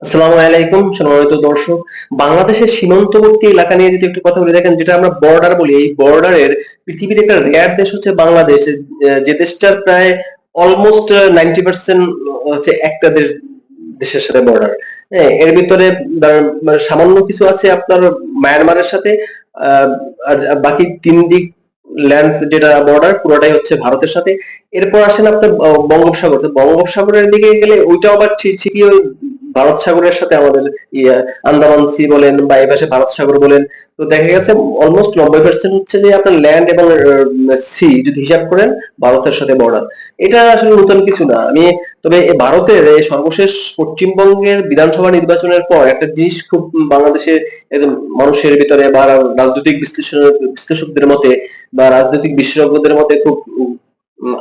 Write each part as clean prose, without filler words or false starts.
আসসালামু আলাইকুম সম্মানিত দর্শক। বাংলাদেশের সীমান্তবর্তী এলাকা নিয়ে যদি একটু কথা বলে, দেখেন যেটা আমরা বর্ডার বলি, এই বর্ডারের পৃথিবীর একটা রেয়ার দেশ হচ্ছে বাংলাদেশ। যে দেশটার প্রায় অলমোস্ট 90% হচ্ছে একটা দেশের সাথে বর্ডার। হ্যাঁ, এর ভিতরে মানে সামান্য কিছু আছে আপনার মায়ানমারের সাথে। আহ, আর বাকি তিন দিক ল্যান্ড যেটা বর্ডার পুরোটাই হচ্ছে ভারতের সাথে। এরপর আসেন আপনার বঙ্গোপসাগর। তো বঙ্গোপসাগরের দিকে গেলে ওইটাও আবার ঠিকই ওই ভারত সাগরের সাথে আমাদের ইয়া আন্দামান সি বলেন বা এই পাশে ভারত সাগর বলেন। তো দেখা গেছে অলমোস্ট 90% হচ্ছে যে আপনার ল্যান্ড এবং সি যদি হিসাব করেন ভারতের সাথে বর্ডার। এটা আসলে নতুন কিছু না। তবে ভারতের এই সর্বশেষ পশ্চিমবঙ্গের বিধানসভা নির্বাচনের পর একটা জিনিস খুব বাংলাদেশের একজন মানুষের ভিতরে বা রাজনৈতিক বিশ্লেষকদের মতে বা রাজনৈতিক বিশেষজ্ঞদের মতে খুব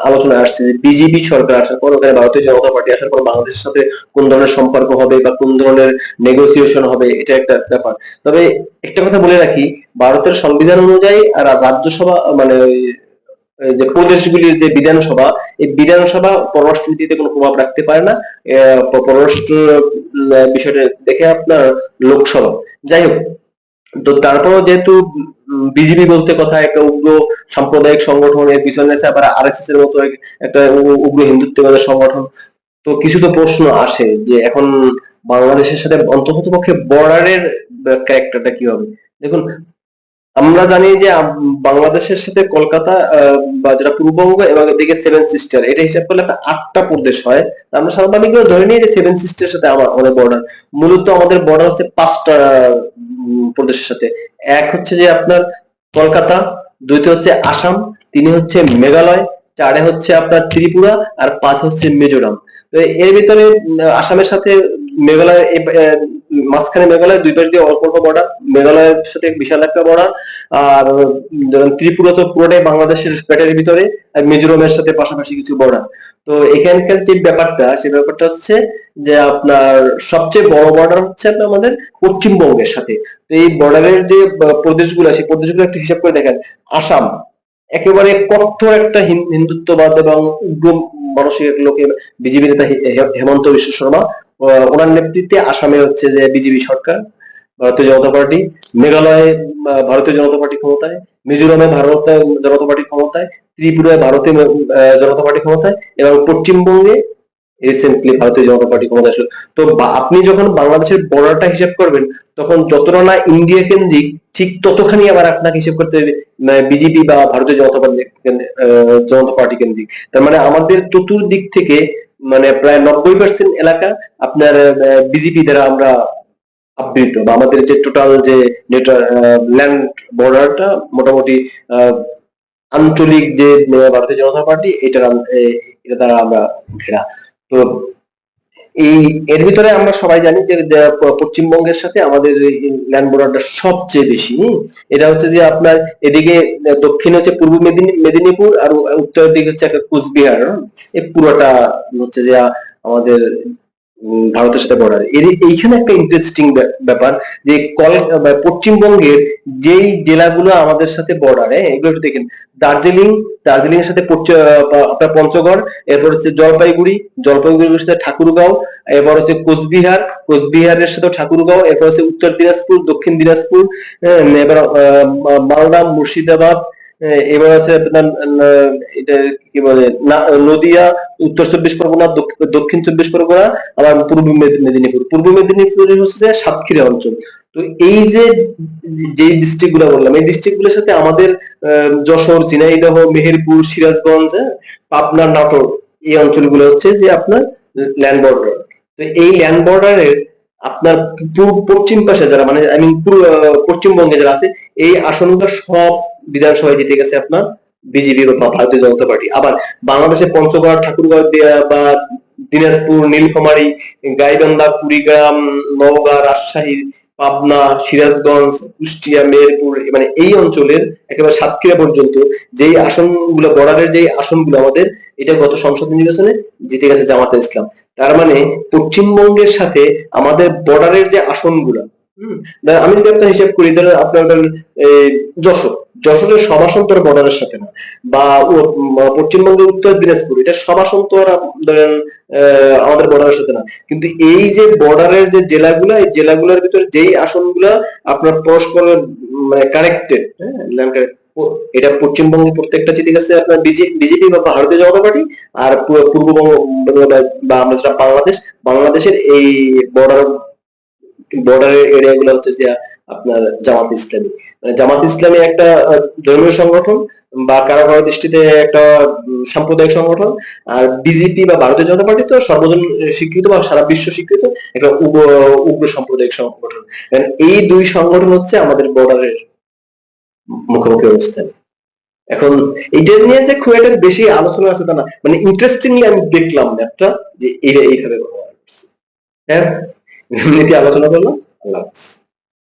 আলোচনায় আসছে যে বিজেপি সরকার আসার পর, ওখানে ভারতীয় জনতা পার্টি আসার পর বাংলাদেশের সাথে কোন ধরনের সম্পর্ক হবে বা কোন ধরনের নেগোসিয়েশন হবে, এটা একটা ব্যাপার। তবে একটা কথা বলে রাখি, ভারতের সংবিধান অনুযায়ী আর রাজ্যসভা মানে এই যে প্রদেশগুলির যে বিধানসভা, এই বিধানসভা পররাষ্ট্রনীতিতে কোনো প্রভাব রাখতে পারে না। পররাষ্ট্র বিষয়টা দেখে আপনার লোকসভা। যাই হোক, তো তারপরও যেহেতু বিজেপি বলতে কথা একটা উগ্র সাম্প্রদায়িক সংগঠন, এর পিছনে আছে আবার আরএসএস এর মতো একটা উগ্র হিন্দুত্ববাদের সংগঠন। তো কিছু তো প্রশ্ন আসে যে এখন বাংলাদেশের সাথে অন্ততপক্ষে বর্ডারের ক্যারেক্টারটা কি হবে। দেখুন, আমরা জানি যে বাংলাদেশের সাথে কলকাতা বা যেটা পূর্ববঙ্গ এবং এদিকে সেভেন সিস্টার, এটা হিসাব করলে একটা 8টা প্রদেশ হয়। আমরা স্বাভাবিক ধরে নিই যে সেভেন সিস্টারের সাথে আমাদের বর্ডার। মূলত আমাদের বর্ডার হচ্ছে 5টা প্রদেশের সাথে। এক হচ্ছে যে আপনার কলকাতা, দুইতে হচ্ছে আসাম, তিনে হচ্ছে মেঘালয়, চারে হচ্ছে আপনার ত্রিপুরা, আর 5 হচ্ছে মিজোরাম। তো এর ভিতরে আসামের সাথে মেঘালয় মাঝখানে মেঘালয়, দুই পাশ দিয়ে অল্প অল্প বর্ডার, মেঘালয়ের সাথে বিশাল একটা বর্ডার। আর যেমন ত্রিপুরা তো পুরোটাই বাংলাদেশের পেটের ভিতরে, আর মিজোরামের সাথে পাশাপাশি কিছু বর্ডার। তো এখানকার যে ব্যাপারটা, সেই ব্যাপারটা হচ্ছে যে আপনার সবচেয়ে বড় বর্ডার হচ্ছে আপনার আমাদের পশ্চিমবঙ্গের সাথে। তো এই বর্ডারের যে প্রদেশগুলো, সেই প্রদেশগুলো একটু হিসাব করে দেখেন। আসাম একেবারে কঠোর একটা হিন্দুত্ববাদ এবং উগ্র মানসিক লোকে বিজেপি নেতা হেমন্ত বিশ্ব শর্মা, ওনার নেতৃত্বে আসামে হচ্ছে যে বিজেপি সরকার, ভারতীয় জনতা পার্টি। মেঘালয়ে ভারতীয় জনতা পার্টি ক্ষমতায়, মিজোরামে ভারতীয় জনতা পার্টি ক্ষমতায়, ত্রিপুরায় ভারতীয় জনতা পার্টি ক্ষমতায়, এবং পশ্চিমবঙ্গে রিসেন্টলি ভারতীয় জনতা পার্টি ক্ষমতা আসলো। তো আপনি যখন বাংলাদেশের বর্ডারটা হিসাব করবেন, তখন যতটা না ইন্ডিয়া কেন্দ্রিক, ঠিক ততখানি আবার আপনাকে হিসাব করতে হবে বিজেপি বা ভারতীয় জনতা পার্টি কেন্দ্রিক। তার মানে আমাদের চতুর্দিক থেকে মানে প্রায় 90% এলাকা আপনার বিজেপি দ্বারা আমরা আবৃত, বা আমাদের যে টোটাল যে ল্যান্ড বর্ডারটা মোটামুটি আঞ্চলিক যে ভারতীয় জনতা পার্টি এটা দ্বারা আমরা ঘেরা। তো এই এর ভিতরে আমরা সবাই জানি যে পশ্চিমবঙ্গের সাথে আমাদের ল্যান্ড বর্ডারটা সবচেয়ে বেশি। এটা হচ্ছে যে আপনার এদিকে দক্ষিণে হচ্ছে পূর্ব মেদিনীপুর, আর উত্তরের দিকে হচ্ছে একটা কুচবিহার। এই পুরোটা হচ্ছে যে আমাদের ভারতের সাথে বর্ডার। এইখানে একটা ইন্টারেস্টিং ব্যাপার যে পশ্চিমবঙ্গের যেই জেলাগুলো আমাদের সাথে বর্ডারে, এগুলো একটু দেখেন। দার্জিলিং, দার্জিলিং এর সাথে আপনার পঞ্চগড়, এরপর হচ্ছে জলপাইগুড়ি, জলপাইগুড়ির সাথে ঠাকুরগাঁও, এরপর হচ্ছে কোচবিহার, কোচবিহারের সাথে ঠাকুরগাঁও, এরপর হচ্ছে উত্তর দিনাজপুর, দক্ষিণ দিনাজপুর, এবার মালদা, মুর্শিদাবাদ, এবার আছে আপনার এটা কি বলে নদিয়া, উত্তর 24 পরগনা, দক্ষিণ 24 পরগনা, আবার পূর্ব মেদিনীপুর। পূর্ব মেদিনীপুর হচ্ছে সাতক্ষীরা অঞ্চল। তো এই যে ডিস্ট্রিক্ট গুলো বললাম, এই ডিস্ট্রিক্ট গুলোর সাথে আমাদের যশোর, ঝিনাইদহ, মেহেরপুর, সিরাজগঞ্জ, পাবনা, নাটোর, এই অঞ্চলগুলো হচ্ছে যে আপনার ল্যান্ড বর্ডার। তো এই ল্যান্ড বর্ডারের আপনার পশ্চিম পাশে যারা, মানে আই মিন পশ্চিমবঙ্গে যারা আছে, এই আসনগুলো সব বিধানসভায় জিতে গেছে আপনার বিজেপি বা ভারতীয় জনতা পার্টি। আবার বাংলাদেশে পঞ্চগড়, ঠাকুরগাঁও বা দিনাজপুর, নীলফামারী, গাইবান্ধা, কুড়িগ্রাম, নওগাঁ, রাজশাহী, পাবনা, সিরাজগঞ্জ, কুষ্টিয়া, মেহেরপুর, মানে এই অঞ্চলের একেবারে সাতক্ষীরা পর্যন্ত যেই আসনগুলো, বর্ডারের যেই আসনগুলো আমাদের, এটা গত সংসদ নির্বাচনে জিতে গেছে জামাতে ইসলাম। তার মানে পশ্চিমবঙ্গের সাথে আমাদের বর্ডারের যে আসনগুলো, আমি যদি একটা হিসাব করি, ধরেন আপনার যশোর, যশোরের সবাসন্তর বর্ডারের সাথে না, বা পশ্চিমবঙ্গের উত্তর দিনাজপুর এটা সবাসন্তর ধরেন আমাদের বর্ডারের সাথে না, কিন্তু এই যে বর্ডারের যে জেলাগুলা, এই জেলাগুলোর ভিতরে যেই আসনগুলা আপনার পরস্পর মানে কানেক্টেড, হ্যাঁ, এটা পশ্চিমবঙ্গে প্রত্যেকটা চিঠি আছে আপনার বিজেপি বা ভারতীয় জনতা পার্টি, আর পূর্ববঙ্গ বা আমরা যেটা বাংলাদেশের এই বর্ডার বর্ডারের এরিয়া গুলো হচ্ছে যে আপনার জামাত ইসলামী। মানে জামাত ইসলামী একটা ধর্মীয় সংগঠন বা কারো কারো দৃষ্টিতে একটা সাম্প্রদায়িক সংগঠন, আর বিজেপি বা ভারতীয় জনতা পার্টি তো সর্বজন স্বীকৃত বা সারা বিশ্ব স্বীকৃত একটা উগ্র সাম্প্রদায়িক সংগঠন। এই দুই সংগঠন হচ্ছে আমাদের বর্ডারের মুখোমুখি অবস্থান। এখন এইটা নিয়ে যে খুব একটা বেশি আলোচনা আছে তা না, মানে ইন্টারেস্টিংলি আমি দেখলাম ম্যাপটা যে এইভাবে ব্যবহার করছে। হ্যাঁ, এমনিতে আলোচনা করলাম। আল্লাহ হাফেজ।